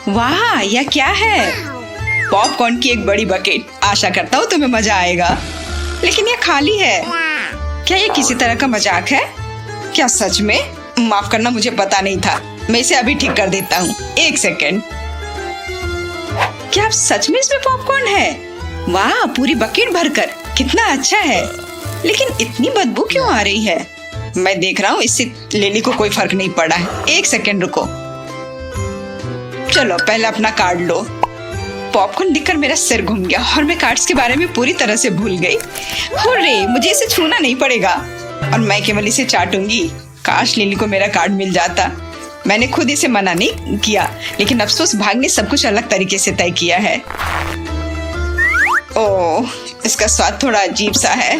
वाह, यह क्या है? पॉपकॉर्न की एक बड़ी बकेट। आशा करता हूँ तुम्हें मजा आएगा, लेकिन यह खाली है। क्या ये किसी तरह का मजाक है? क्या सच में? माफ करना, मुझे पता नहीं था। मैं इसे अभी ठीक कर देता हूँ। एक सेकेंड। क्या आप सच में इसमें पॉपकॉर्न है? वाह, पूरी बकेट भरकर। कितना अच्छा है, लेकिन इतनी बदबू क्यों आ रही है? मैं देख रहा हूँ इससे लिली को कोई फर्क नहीं पड़ा है। एक सेकेंड रुको। चलो पहले अपना कार्ड लो। पॉपकॉर्न दिखकर मेरा सिर घूम गया और मैं कार्ड्स के बारे में पूरी तरह से भूल गई। हुर्रे, मुझे इसे छूना नहीं पड़ेगा और मैं केवल इसे चाटूंगी। काश लिली को मेरा कार्ड मिल जाता। मैंने खुद इसे मना नहीं किया, लेकिन अफसोस भाग ने सब कुछ अलग तरीके से तय किया है। ओह, इसका स्वाद थोड़ा अजीब सा है।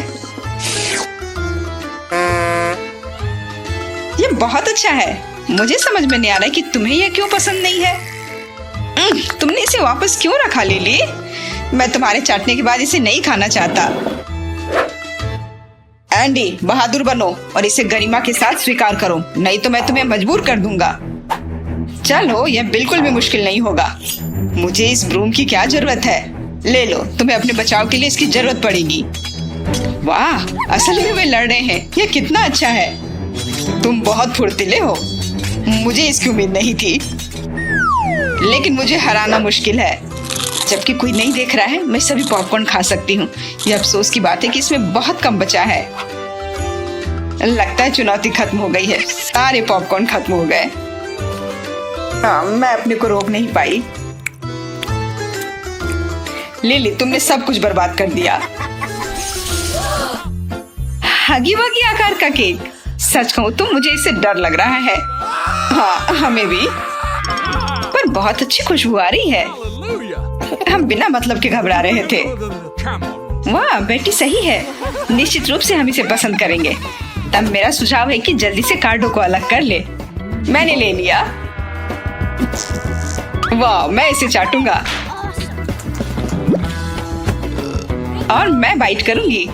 ये बहुत अच्छा है। मुझे समझ में नहीं आ रहा है कि तुम्हें यह क्यों पसंद नहीं है। तुमने इसे वापस क्यों रखा लिली? मैं तुम्हारे चाटने के बाद इसे नहीं खाना चाहता। एंडी, बहादुर बनो और इसे गरिमा के साथ स्वीकार करो, नहीं तो मैं तुम्हें मजबूर कर दूंगा। चलो, यह बिल्कुल भी मुश्किल नहीं होगा। मुझे इस ब्रूम की क्या जरूरत है? ले लो, तुम्हें अपने बचाव के लिए इसकी जरूरत पड़ेगी। वाह, असल में वे लड़ रहे हैं। यह कितना अच्छा है। तुम बहुत फुर्तीले हो। मुझे इसकी उम्मीद नहीं थी, लेकिन मुझे हराना मुश्किल है। जबकि कोई नहीं देख रहा है, मैं सभी पॉपकॉर्न खा सकती हूँ। यह अफसोस की बात है कि इसमें बहुत कम बचा है। लगता है चुनौती खत्म हो गई है। सारे पॉपकॉर्न खत्म हो गए। मैं अपने को रोक नहीं पाई। लिली, तुमने सब कुछ बर्बाद कर दिया। हगी वगी आकार का केक। सच कहूँ तो मुझे इससे डर लग रहा है। हाँ, हमें भी। पर बहुत अच्छी खुशबू आ रही है। हम बिना मतलब के घबरा रहे थे। वाह, बेटी सही है। निश्चित रूप से हम इसे पसंद करेंगे। तब मेरा सुझाव है कि जल्दी से कार्डों को अलग कर ले। मैंने ले लिया। वाह, मैं इसे चाटूंगा और मैं बाइट करूंगी।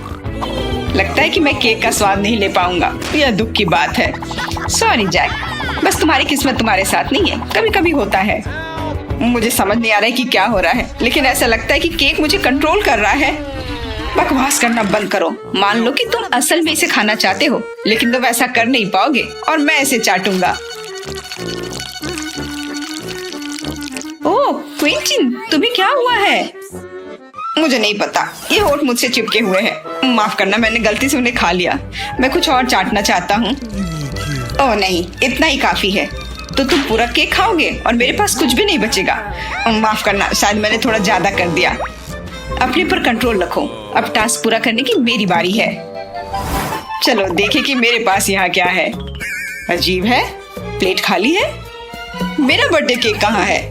लगता है कि मैं केक का स्वाद नहीं ले पाऊंगा। यह दुख की बात है। सॉरी जैक, बस तुम्हारी किस्मत तुम्हारे साथ नहीं है। कभी कभी होता है। मुझे समझ नहीं आ रहा है कि क्या हो रहा है, लेकिन ऐसा लगता है कि केक मुझे कंट्रोल कर रहा है। बकवास करना बंद करो। मान लो कि तुम असल में इसे खाना चाहते हो, लेकिन तुम ऐसा कर नहीं पाओगे और मैं इसे चाटूंगा। ओह क्विंटिन, तुम्हें क्या हुआ है? मुझे नहीं पता। ये होठ मुझसे चिपके हुए हैं। माफ करना, मैंने गलती से उन्हें खा लिया। मैं कुछ और चाटना चाहता हूँ। ओह नहीं, इतना ही काफी है। तो तुम पूरा केक खाओगे और मेरे पास कुछ भी नहीं बचेगा। माफ करना, शायद मैंने थोड़ा ज्यादा कर दिया। अपने पर कंट्रोल रखो। अब टास्क पूरा करने की मेरी बारी है। चलो देखें कि मेरे पास यहाँ क्या है। अजीब है, प्लेट खाली है। मेरा बर्थडे केक कहाँ है?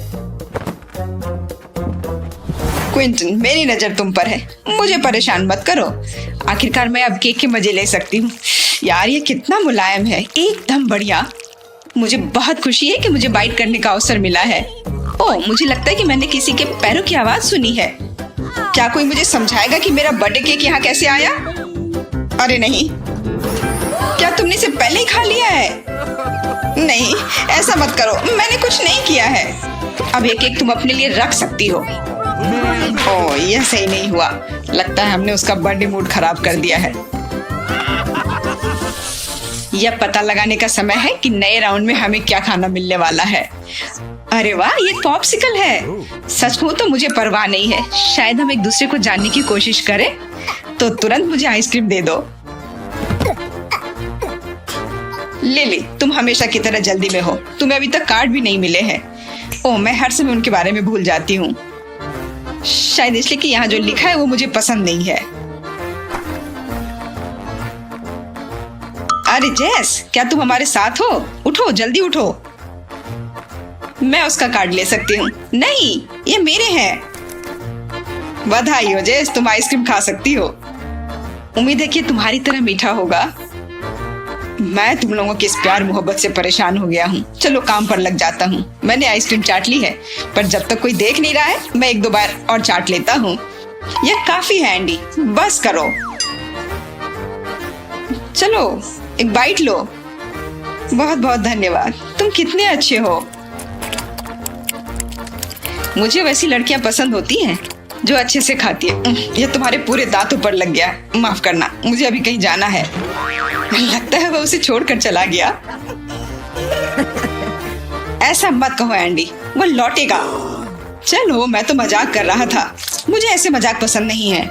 क्विंटन, मेरी नजर तुम पर है। मुझे परेशान मत करो। आखिरकार मैं अब केक के मजे ले सकती हूँ। यार, ये कितना मुलायम है, एकदम बढ़िया। मुझे बहुत खुशी है कि मुझे बाइट करने का अवसर मिला है। ओह, मुझे लगता है कि मैंने किसी के पैरों की आवाज सुनी है। क्या कोई मुझे समझाएगा कि मेरा बर्थडे केक यहाँ कैसे आया? अरे नहीं, क्या तुमने इसे पहले ही खा लिया है? नहीं, ऐसा मत करो। मैंने कुछ नहीं किया है। अब ये केक तुम अपने लिए रख सकती हो। ओह, यह सही नहीं हुआ। लगता है हमने उसका बर्थडे मूड खराब कर दिया है। यह पता लगाने का समय है कि नए राउंड में हमें क्या खाना मिलने वाला है। अरे वाह, ये पॉप्सिकल है। सच कहूं तो मुझे परवाह नहीं है। शायद हम एक दूसरे को जानने की कोशिश करें, तो तुरंत मुझे आइसक्रीम दे दो। लिली, तुम हमेशा की तरह जल्दी में हो। तुम्हें अभी तक कार्ड भी नहीं मिले हैं। ओह, मैं हर समय उनके बारे में भूल जाती हूँ। शायद इसलिए कि यहाँ जो लिखा है वो मुझे पसंद नहीं है। अरे जेस, क्या तुम हमारे साथ हो? उठो, जल्दी उठो। मैं उसका कार्ड ले सकती हूँ। नहीं, ये मेरे हैं। बधाई हो जेस, तुम आइसक्रीम खा सकती हो। उम्मीद है कि तुम्हारी तरह मीठा होगा। मैं तुम लोगों के इस प्यार मोहब्बत से परेशान हो गया हूँ। चलो काम पर लग जाता हूँ। मैंने आइसक्रीम चाट ली है, पर जब तक कोई देख नहीं रहा है, मैं एक दो बार और चाट लेता हूँ। यह काफी है एंडी, बस करो। चलो एक बाइट लो। बहुत बहुत धन्यवाद, तुम कितने अच्छे हो। मुझे वैसी लड़कियां पसंद होती हैं जो अच्छे से खाती है। ये तुम्हारे पूरे दांतों पर लग गया। माफ करना, मुझे अभी कहीं जाना है। लगता है वो उसे छोड़कर चला गया। ऐसा मत कहो एंडी, वो लौटेगा। चलो, मैं तो मजाक कर रहा था। मुझे ऐसे मजाक पसंद नहीं है।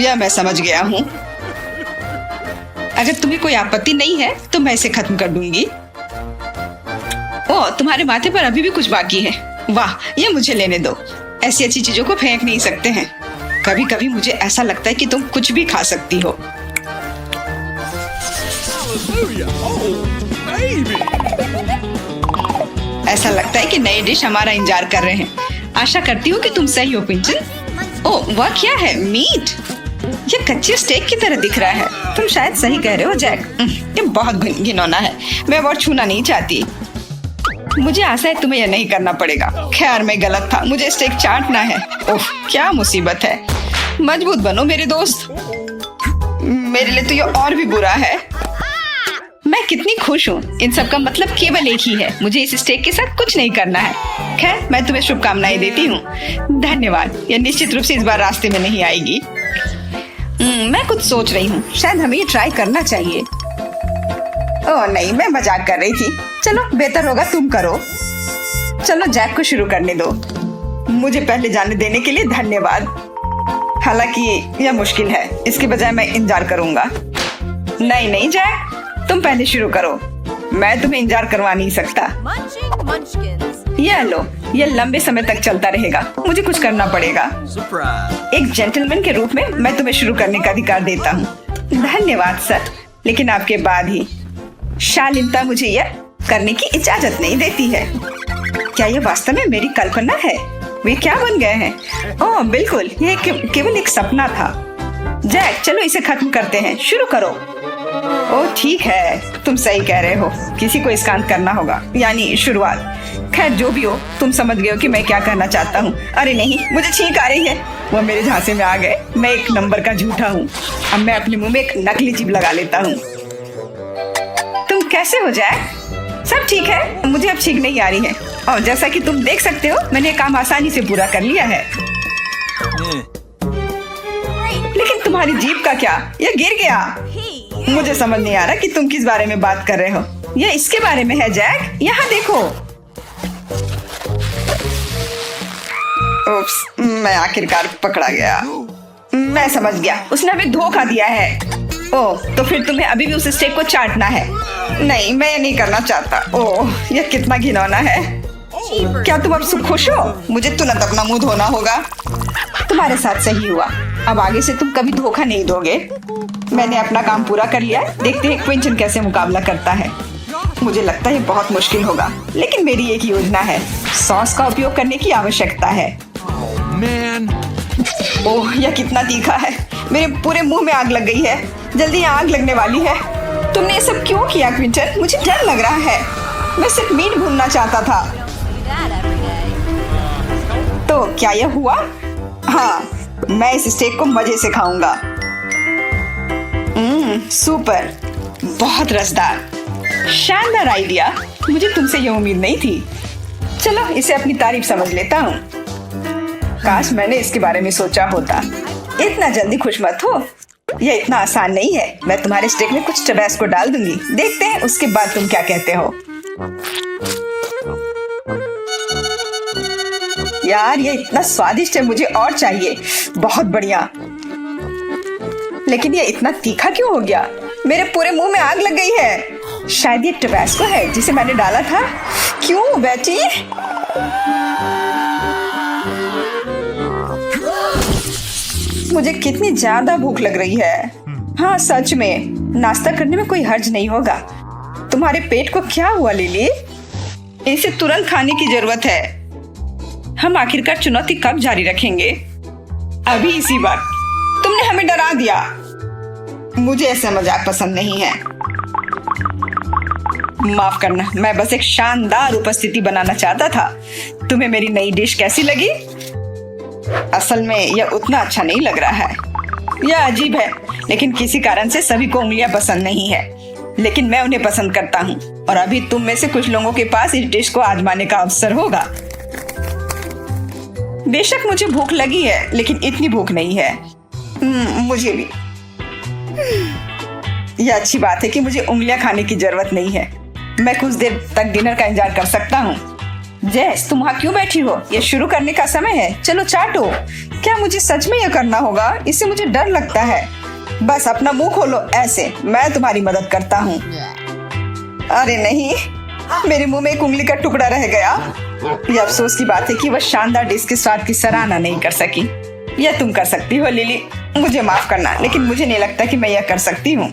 यह मैं समझ गया हूँ। अगर तुम्हें कोई आपत्ति नहीं है तो मैं इसे खत्म कर दूंगी। ओह, तुम्हारे माथे पर अभी भी कुछ बाकी है। वाह, ये मुझे लेने दो। ऐसी अच्छी चीजों को फेंक नहीं सकते हैं। कभी कभी मुझे ऐसा लगता है कि तुम कुछ भी खा सकती हो। ऐसा लगता है कि नए डिश हमारा इंतजार कर रहे हैं। आशा करती हूँ कि तुम सही हो पिंचन। ओह, वह क्या है? मीट। ये कच्चे स्टेक की तरह दिख रहा है। तुम शायद सही कह रहे हो जैक। ये बहुत घिनौना है। मैं वो छूना नहीं चाहती। मुझे आशा है तुम्हें यह नहीं करना पड़ेगा। खैर, मैं गलत था। मुझे स्टेक चाटना है। ओह, क्या मुसीबत है। मजबूत बनो मेरे दोस्त। मेरे लिए तो ये और भी बुरा है। मैं कितनी खुश हूँ। इन सब का मतलब केवल एक ही है, मुझे इस स्टेक के साथ कुछ नहीं करना है। खैर, मैं तुम्हें शुभकामनाएं देती हूँ। धन्यवाद। यह निश्चित रूप से इस बार रास्ते में नहीं आएगी। मैं कुछ सोच रही हूँ, शायद हमें ये ट्राई करना चाहिए। ओह नहीं, मैं मजाक कर रही थी। चलो, बेहतर होगा तुम करो। चलो, जैक को शुरू करने दो। मुझे पहले जाने देने के लिए धन्यवाद। हालांकि यह मुश्किल है, इसके बजाय मैं इंतजार करूंगा। नहीं जैक, तुम पहले शुरू करो। मैं तुम्हें इंतजार करवा नहीं सकता। यह लो, यह लंबे समय तक चलता रहेगा। मुझे कुछ करना पड़ेगा। एक जेंटलमैन के रूप में मैं तुम्हें शुरू करने का अधिकार देता हूँ। धन्यवाद सर, लेकिन आपके बाद ही। शालीनता मुझे यह करने की इजाजत नहीं देती है। क्या यह वास्तव में मेरी कल्पना है? वे क्या बन गए हैं? ओह बिल्कुल, यह केवल एक सपना था। जैक, चलो इसे खत्म करते हैं। शुरू करो। ओह ठीक है, तुम सही कह रहे हो। किसी को इसका अंत करना होगा, यानी शुरुआत। खैर, जो भी हो, तुम समझ गए हो कि मैं क्या कहना चाहता हूँ। अरे नहीं, मुझे छींक आ रही है। वो मेरे झांसे में आ गए। मैं एक नंबर का झूठा हूँ। अब मैं अपने मुंह में एक नकली जीभ लगा लेता हूँ। तुम कैसे हो जैक? सब ठीक है, मुझे अब छींक नहीं आ रही है। और जैसा कि तुम देख सकते हो, मैंने काम आसानी से पूरा कर लिया है। लेकिन तुम्हारी जीभ का क्या? यह गिर गया। मुझे समझ नहीं आ रहा कि तुम किस बारे में बात कर रहे हो। यह इसके बारे में है जैक। यहाँ देखो। उप्स, मैं आखिरकार पकड़ा गया। मैं समझ गया, उसने हमें धोखा दिया है। ओह, तो फिर तुम्हें अभी भी उस स्टेक को चाटना है? नहीं, मैं नहीं करना चाहता। ओह, यह कितना घिनौना है। क्या तुम अब खुश हो? मुझे तुरंत अपना मुंह धोना होगा। तुम्हारे साथ सही हुआ। अब आगे से तुम कभी धोखा नहीं दोगे। मैंने अपना काम पूरा कर लिया। देखते हैं क्विंटन कैसे मुकाबला करता है। मुझे लगता है बहुत मुश्किल होगा, लेकिन मेरी एक योजना है। सॉस का उपयोग करने की आवश्यकता है। ओह, यह कितना तीखा है। मेरे पूरे मुंह में आग लग गई है। जल्दी आग लगने वाली है। तुमने ये सब क्यों किया क्विंटन? मुझे डर लग रहा है। मैं सिर्फ मीट भूनना चाहता था। तो क्या यह हुआ? हाँ, मैं इस स्टेक को मजे से खाऊंगा। सुपर, बहुत रसदार। शानदार आइडिया। मुझे तुमसे यह उम्मीद नहीं थी। चलो, इसे अपनी तारीफ समझ लेता हूँ। काश मैंने इसके बारे में सोचा होता। इतना जल्दी खुश मत हो। यह इतना आसान नहीं है। मैं तुम्हारे स्टेक में कुछ टबैस्को डाल दूंगी। देखते हैं उसके बाद तुम क्या कहते हो। यार, ये इतना स्वादिष्ट है। मुझे और चाहिए। बहुत बढ़िया। लेकिन ये इतना तीखा क्यों हो गया? मेरे पूरे मुंह में आग लग गई है। शायद ये टबैस्को है जिसे मैंने डाला था। क्यों बेटी? मुझे कितनी ज्यादा भूख लग रही है। हाँ, सच में नाश्ता करने में कोई हर्ज नहीं होगा। तुम्हारे पेट को क्या हुआ लिली? इसे तुरंत खाने की जरूरत है। हम आखिरकार चुनौती कब जारी रखेंगे? अभी इसी वक्त। तुमने हमें डरा दिया। मुझे ऐसा मजाक पसंद नहीं है। माफ करना, मैं बस एक शानदार उपस्थिति बनाना चाहता था। तुम्हें मेरी नई डिश कैसी लगी? असल में यह उतना अच्छा नहीं लग रहा है। यह अजीब है, लेकिन किसी कारण से सभी को उंगलियां पसंद नहीं है। लेकिन मैं उन्हें पसंद करता हूँ। और अभी तुम में से कुछ लोगों के पास इस डिश को आजमाने का अवसर होगा। बेशक मुझे भूख लगी है, लेकिन इतनी भूख नहीं है। मुझे भी। यह अच्छी बात है कि मुझे उंगलियां खाने की जरूरत नहीं है। मैं कुछ देर तक डिनर का इंतजार कर सकता हूँ। जेस, तुम वहाँ क्यों बैठी हो? ये शुरू करने का समय है। चलो चाटो। क्या मुझे सच में यह करना होगा? इससे मुझे डर लगता है। बस अपना मुंह खोलो ऐसे, मैं तुम्हारी मदद करता हूँ। अरे नहीं, मेरे मुंह में एक उंगली का टुकड़ा रह गया। यह अफसोस की बात है कि वह शानदार डिश के स्वाद की सराहना नहीं कर सकी। यह तुम कर सकती हो लिली। मुझे माफ करना, लेकिन मुझे नहीं लगता कि मैं यह कर सकती हूँ।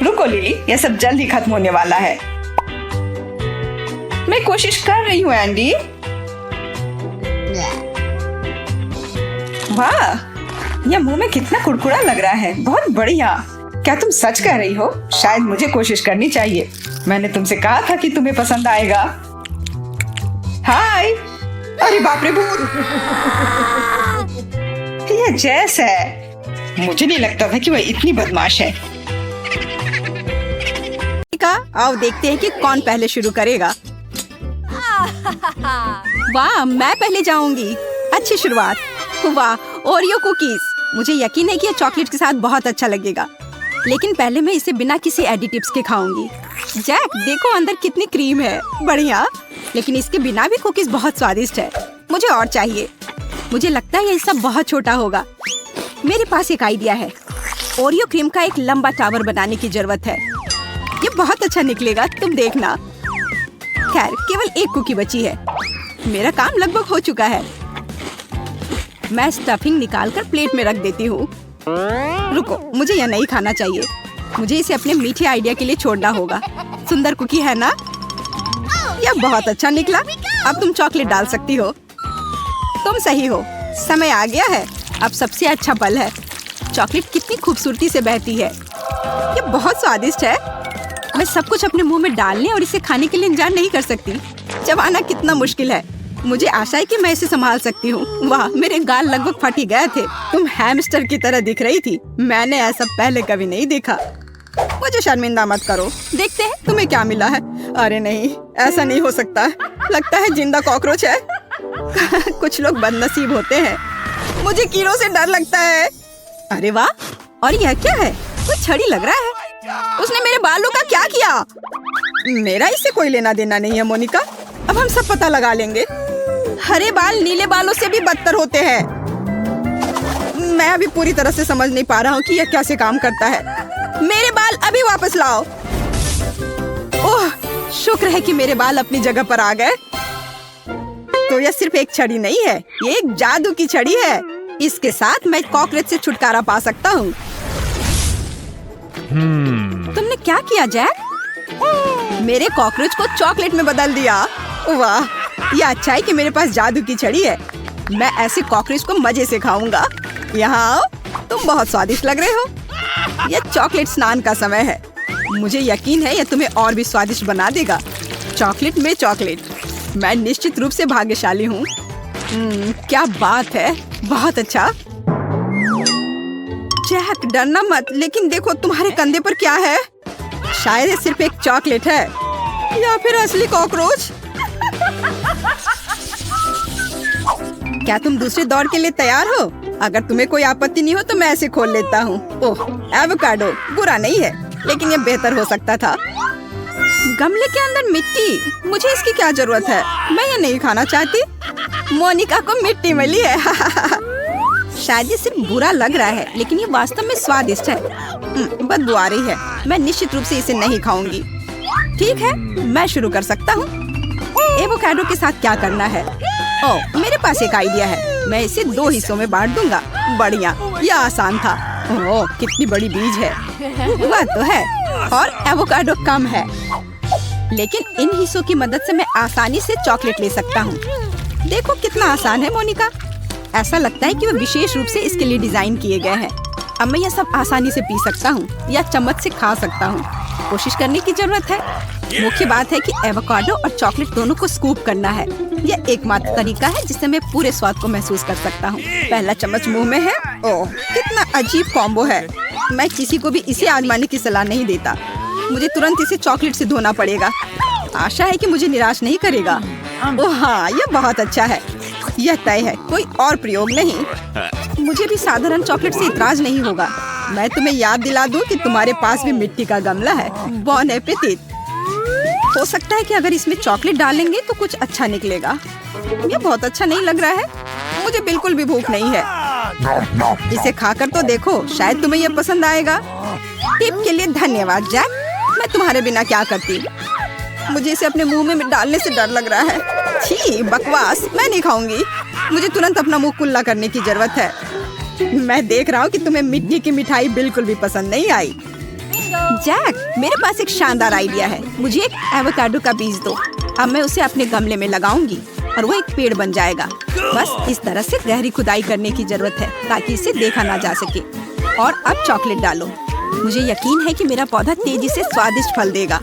रुको लिली, यह सब जल्द ही खत्म होने वाला है। मैं कोशिश कर रही हूँ एंडी। वाह, यह मुंह में कितना कुड़कुड़ा लग रहा है। बहुत बढ़िया। क्या तुम सच कह रही हो? शायद मुझे कोशिश करनी चाहिए। मैंने तुमसे कहा था कि तुम्हें पसंद आएगा। हाय। अरे बाप रे, भूत। यह जेस है। मुझे नहीं लगता था कि वह इतनी बदमाश है। आओ देखते हैं कि कौन पहले शुरू करेगा। वाह, मैं पहले जाऊंगी। अच्छी शुरुआत। वाह, ओरियो कुकीज। मुझे यकीन है कि ये चॉकलेट के साथ बहुत अच्छा लगेगा, लेकिन पहले मैं इसे बिना किसी एडिटिव्स के खाऊंगी। जैक, देखो अंदर कितनी क्रीम है। बढ़िया, लेकिन इसके बिना भी कुकीज बहुत स्वादिष्ट है। मुझे और चाहिए। मुझे लगता है ये सब बहुत छोटा होगा। मेरे पास एक आइडिया है। ओरियो क्रीम का एक लंबा टावर बनाने की जरूरत है। ये बहुत अच्छा निकलेगा, तुम देखना। खैर, केवल एक कुकी बची है। मेरा काम लगभग हो चुका है। मैं स्टफिंग निकालकर प्लेट में रख देती हूँ। रुको, मुझे यह नहीं खाना चाहिए। मुझे इसे अपने मीठे आइडिया के लिए छोड़ना होगा। सुंदर कुकी है ना? यह बहुत अच्छा निकला। अब तुम चॉकलेट डाल सकती हो। तुम सही हो। समय आ गया है। अब सबसे अच्छा पल है। चॉकलेट कितनी खूबसूरती से बहती है। यह बहुत स्वादिष्ट है। मैं सब कुछ अपने मुंह में डालने और इसे खाने के लिए इंतजार नहीं कर सकती। चबाना कितना मुश्किल है। मुझे आशा है कि मैं इसे संभाल सकती हूँ। वाह, मेरे गाल लगभग फट ही गए थे। तुम हैमस्टर की तरह दिख रही थी। मैंने ऐसा पहले कभी नहीं देखा। मुझे शर्मिंदा मत करो। देखते हैं तुम्हें क्या मिला है। अरे नहीं, ऐसा नहीं हो सकता। लगता है जिंदा कॉकरोच है। कुछ लोग बदनसीब होते हैं। मुझे कीड़ों से डर लगता है। अरे वाह, और यह क्या है? कुछ छड़ी लग रहा है। उसने मेरे बालों का क्या किया? मेरा इससे कोई लेना देना नहीं है मोनिका। अब हम सब पता लगा लेंगे। हरे बाल नीले बालों से भी बदतर होते हैं। मैं अभी पूरी तरह से समझ नहीं पा रहा हूँ कि यह कैसे काम करता है। मेरे बाल अभी वापस लाओ। ओह, शुक्र है कि मेरे बाल अपनी जगह पर आ गए। तो यह सिर्फ एक छड़ी नहीं है, ये एक जादू की छड़ी है। इसके साथ मैं कॉकरोच से छुटकारा पा सकता हूँ। तुमने क्या किया जैक? मेरे कॉकरोच को चॉकलेट में बदल दिया। वाह, यह अच्छा है कि मेरे पास जादू की छड़ी है। मैं ऐसे कॉकरोच को मजे से खाऊंगा। यहाँ आओ, तुम बहुत स्वादिष्ट लग रहे हो। यह चॉकलेट स्नान का समय है। मुझे यकीन है यह तुम्हें और भी स्वादिष्ट बना देगा। चॉकलेट में चॉकलेट। मैं निश्चित रूप से भाग्यशाली हूँ। क्या बात है, बहुत अच्छा। जैक, डरना मत, लेकिन देखो तुम्हारे कंधे पर क्या है। शायद ये सिर्फ एक चॉकलेट है या फिर असली कॉकरोच। क्या तुम दूसरे दौर के लिए तैयार हो? अगर तुम्हें कोई आपत्ति नहीं हो तो मैं ऐसे खोल लेता हूँ। ओह, एवोकाडो बुरा नहीं है, लेकिन ये बेहतर हो सकता था। गमले के अंदर मिट्टी, मुझे इसकी क्या जरूरत है? मैं ये नहीं खाना चाहती। मोनिका को मिट्टी मिली है। शायद ये सिर्फ बुरा लग रहा है, लेकिन ये वास्तव में स्वादिष्ट है। बदबू आ रही है। मैं निश्चित रूप से इसे नहीं खाऊंगी। ठीक है, मैं शुरू कर सकता हूँ। एवोकाडो के साथ क्या करना है? ओह, मेरे पास एक आइडिया है। मैं इसे 2 हिस्सों में बांट दूंगा। बढ़िया, यह आसान था। ओह, कितनी बड़ी बीज है। वह तो है, और एवोकाडो कम है, लेकिन इन हिस्सों की मदद से मैं आसानी से चॉकलेट ले सकता हूँ। देखो कितना आसान है मोनिका। ऐसा लगता है कि वे विशेष रूप से इसके लिए डिजाइन किए गए हैं। अब मैं यह सब आसानी से पी सकता हूँ या चम्मच से खा सकता हूँ। कोशिश करने की जरूरत है। मुख्य बात है कि एवोकाडो और चॉकलेट दोनों को स्कूप करना है। यह एकमात्र तरीका है जिससे मैं पूरे स्वाद को महसूस कर सकता हूँ। पहला चम्मच मुंह में है। ओह, कितना अजीब कॉम्बो है। मैं किसी को भी इसे आजमाने की सलाह नहीं देता। मुझे तुरंत इसे चॉकलेट से धोना पड़ेगा। आशा है कि मुझे निराश नहीं करेगा। ओह हाँ, यह बहुत अच्छा है। यह तय है, कोई और प्रयोग नहीं। मुझे भी साधारण चॉकलेट से इतराज नहीं होगा। मैं तुम्हें याद दिला दूं कि तुम्हारे पास भी मिट्टी का गमला है। बॉन एपेटिट। हो सकता है कि अगर इसमें चॉकलेट डालेंगे तो कुछ अच्छा निकलेगा। ये बहुत अच्छा नहीं लग रहा है। मुझे बिल्कुल भी भूख नहीं है। इसे खाकर तो देखो, शायद तुम्हें यह पसंद आएगा। टिप के लिए धन्यवाद जैक। मैं तुम्हारे बिना क्या करती। मुझे इसे अपने मुंह में डालने से डर लग रहा है। छी, बकवास, मैं नहीं खाऊंगी। मुझे तुरंत अपना मुंह कुल्ला करने की जरूरत है। मैं देख रहा हूँ कि तुम्हें मिट्टी की मिठाई बिल्कुल भी पसंद नहीं आई। जैक, मेरे पास एक शानदार आइडिया है। मुझे एक एवोकाडो का बीज दो। अब मैं उसे अपने गमले में लगाऊंगी और वो एक पेड़ बन जाएगा। बस इस तरह से गहरी खुदाई करने की जरूरत है ताकि इसे देखा ना जा सके। और अब चॉकलेट डालो। मुझे यकीन है कि मेरा पौधा तेजी से स्वादिष्ट फल देगा।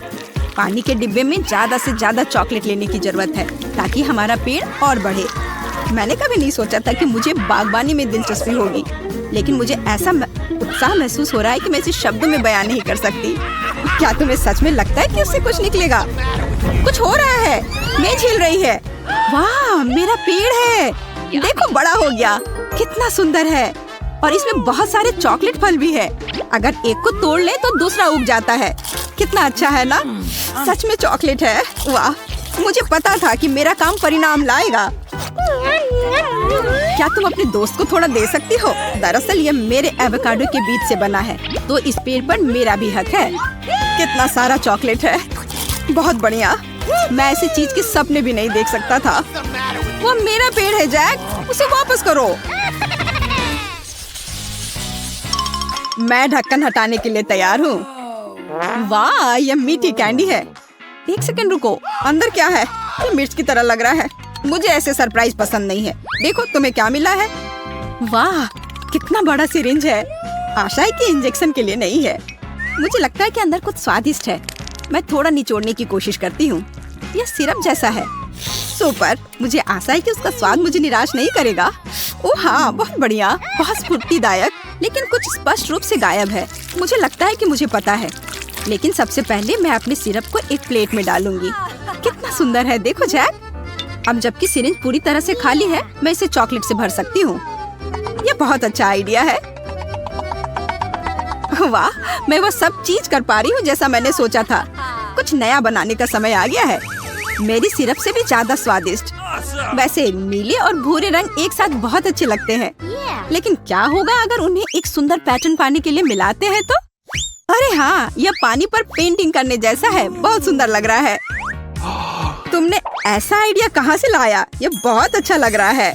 पानी के डिब्बे में ज्यादा से ज्यादा चॉकलेट लेने की जरूरत है ताकि हमारा पेड़ और बढ़े। मैंने कभी नहीं सोचा था कि मुझे बागबानी में दिलचस्पी होगी, लेकिन मुझे ऐसा उत्साह महसूस हो रहा है कि मैं इसे शब्दों में बयान नहीं कर सकती। क्या तुम्हें सच में लगता है कि उससे कुछ निकलेगा? कुछ हो रहा है। मेज हिल रही है। वाह, मेरा पेड़ है। देखो, बड़ा हो गया। कितना सुंदर है। और इसमें बहुत सारे चॉकलेट फल भी है। अगर एक को तोड़ ले तो दूसरा उग जाता है। कितना अच्छा है ना? सच में चॉकलेट है। वाह, मुझे पता था कि मेरा काम परिणाम लाएगा। क्या तुम अपने दोस्त को थोड़ा दे सकती हो? दरअसल ये मेरे एवोकाडो के बीज से बना है, तो इस पेड़ पर मेरा भी हक है। कितना सारा चॉकलेट है। बहुत बढ़िया। मैं ऐसी चीज के सपने भी नहीं देख सकता था। वो मेरा पेड़ है जैक, उसे वापस करो। मैं ढक्कन हटाने के लिए तैयार हूँ। वाह, यह मीठी कैंडी है। एक सेकंड रुको, अंदर क्या है? ये मिर्च की तरह लग रहा है। मुझे ऐसे सरप्राइज पसंद नहीं है। देखो तुम्हें क्या मिला है। वाह, कितना बड़ा सिरिंज है। आशा है कि इंजेक्शन के लिए नहीं है। मुझे लगता है कि अंदर कुछ स्वादिष्ट है। मैं थोड़ा निचोड़ने की कोशिश करती हूँ। यह सिरप जैसा है। सुपर। मुझे आशा है कि उसका स्वाद मुझे निराश नहीं करेगा। ओह हाँ, बहुत बढ़िया, बहुत स्फूर्तिदायक, लेकिन कुछ स्पष्ट रूप से गायब है। मुझे लगता है कि मुझे पता है, लेकिन सबसे पहले मैं अपने सिरप को एक प्लेट में डालूंगी। कितना सुंदर है, देखो जैक। अब जबकि सिरिंज पूरी तरह से खाली है, मैं इसे चॉकलेट से भर सकती हूँ। यह बहुत अच्छा आइडिया है। वाह, मैं वो सब चीज कर पा रही हूँ जैसा मैंने सोचा था। कुछ नया बनाने का समय आ गया है। मेरी सिरप से भी ज्यादा स्वादिष्ट। वैसे नीले और भूरे रंग एक साथ बहुत अच्छे लगते हैं, लेकिन क्या होगा अगर उन्हें एक सुंदर पैटर्न पाने के लिए मिलाते हैं तो? अरे हाँ, यह पानी पर पेंटिंग करने जैसा है। बहुत सुंदर लग रहा है। तुमने ऐसा आइडिया कहाँ से लाया? ये बहुत अच्छा लग रहा है।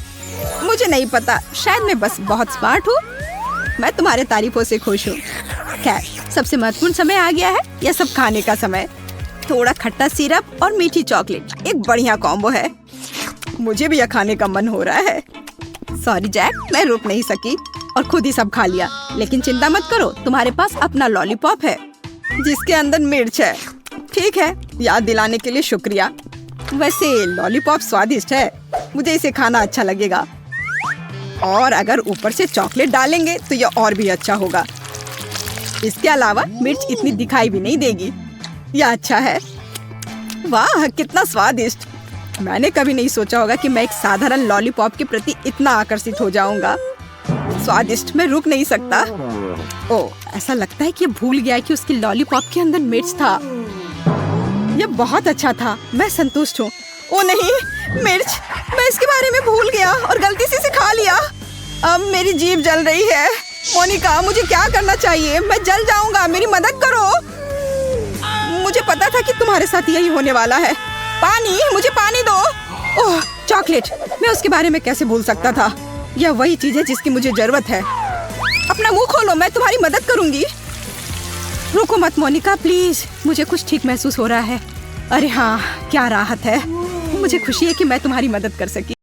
मुझे नहीं पता, शायद मैं बस बहुत स्मार्ट हूँ। मैं तुम्हारे तारीफों से खुश हूँ। खैर, सबसे महत्वपूर्ण समय आ गया है, यह सब खाने का समय। थोड़ा खट्टा सिरप और मीठी चॉकलेट, एक बढ़िया कॉम्बो है। मुझे भी यह खाने का मन हो रहा है। सॉरी जैक, मैं रुक नहीं सकी और खुद ही सब खा लिया। लेकिन चिंता मत करो, तुम्हारे पास अपना लॉलीपॉप है जिसके अंदर मिर्च है। ठीक है, याद दिलाने के लिए शुक्रिया। वैसे लॉलीपॉप स्वादिष्ट है, मुझे इसे खाना अच्छा लगेगा। और अगर ऊपर से चॉकलेट डालेंगे तो यह और भी अच्छा होगा। इसके अलावा मिर्च इतनी दिखाई भी नहीं देगी। यह अच्छा है। वाह, कितना स्वादिष्ट। मैंने कभी नहीं सोचा होगा कि मैं एक साधारण लॉलीपॉप के प्रति इतना आकर्षित हो जाऊंगा। स्वादिष्ट, मैं रुक नहीं सकता। ओह, ऐसा लगता है कि ये भूल गया कि उसके लॉलीपॉप के अंदर मिर्च था। यह बहुत अच्छा था, मैं संतुष्ट हूँ। ओ नहीं, मिर्च, मैं इसके बारे में भूल गया और गलती से इसे खा लिया। अब मेरी जीभ जल रही है। मोनिका, मुझे क्या करना चाहिए? मैं जल जाऊंगा, मेरी मदद करो। मुझे पता था कि तुम्हारे साथ यही होने वाला है। पानी, मुझे पानी दो। ओह, चॉकलेट, मैं उसके बारे में कैसे भूल सकता था। यह वही चीज है जिसकी मुझे जरूरत है। अपना मुंह खोलो, मैं तुम्हारी मदद करूंगी। रुको मत मोनिका, प्लीज। मुझे कुछ ठीक महसूस हो रहा है। अरे हाँ, क्या राहत है। मुझे खुशी है कि मैं तुम्हारी मदद कर सकी।